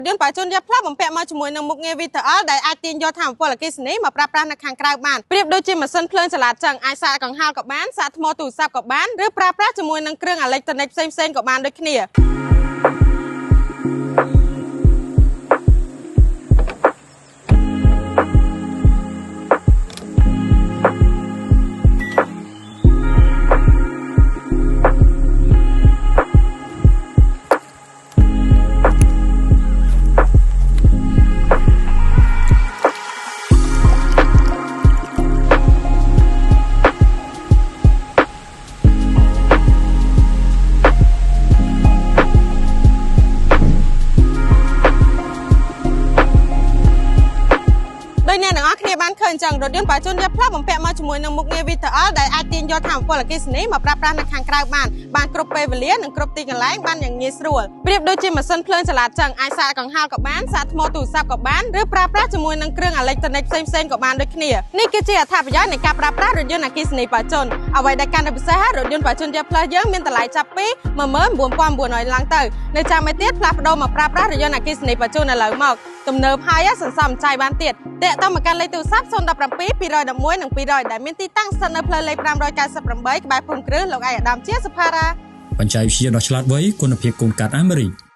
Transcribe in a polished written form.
Điên phải chôn giáp lắp bằng pẹ mà mùi nâng mục nghe vi thở đại ai tiên do thảm phô là cái này mà prap ra khang krao bàn. Priệp đôi chim mà sân phơiสลัดจังai xa còn haoกับbán xa thมอตูซับกับbán หรือ prap ra มวยนางเครื่องอิเล็กทรอนิกส์เซ็งกับบ้านด้วยគ្នា បានឃើញចឹងរថយន្តបញ្ជូនយកផ្លាស់បំពាក់មកជាមួយនឹងមុខងារ VTL ដែលអាចទាញយកថាមពលអគ្គិសនីមកប្រើប្រាស់នៅខាងក្រៅបានគ្រប់ពេលវេលានិងគ្រប់ទីកន្លែងបានយ៉ាងងាយស្រួលប្រៀបដូចជាម៉ាស៊ីនភ្លើងចល័តចឹងអាចសាកកង្ហារក៏បានសាកថ្មទូរស័ព្ទក៏បានឬប្រើប្រាស់ជាមួយនឹងគ្រឿងអេឡិចត្រូនិកផ្សេងៗក៏បានដូចគ្នានេះគឺជាអត្ថប្រយោជន៍នៃការប្រើប្រាស់រថយន្តអគ្គិសនីបញ្ជូនអ្វីដែលកាន់តែពិសេសរថយន្តបញ្ជូនយកផ្លាស់យើងមានតម្លៃចាប់ពី 19900 ឡើងទៅនៅចាំឯទៀតផ្លាស់ប្ដូរមកប្រើប្រាស់រថយន្តអគ្គិសនីបញ្ជូនឥឡូវមកទំនើបហើយសន្សំចាយបានទៀតតាក់ទងមកកាន់លេខទូរស័ព្ទ 017 211 និង 200 ដែលមានទីតាំងស្ថិតនៅផ្លូវលេខ 598 ក្បែរភូមិគ្រឹះលោកឯកឧត្តមជាសុផារ៉ា បច្ចេកវិទ្យាដ៏ឆ្លាតវៃគុណភាពកូនកាត់អាមេរិក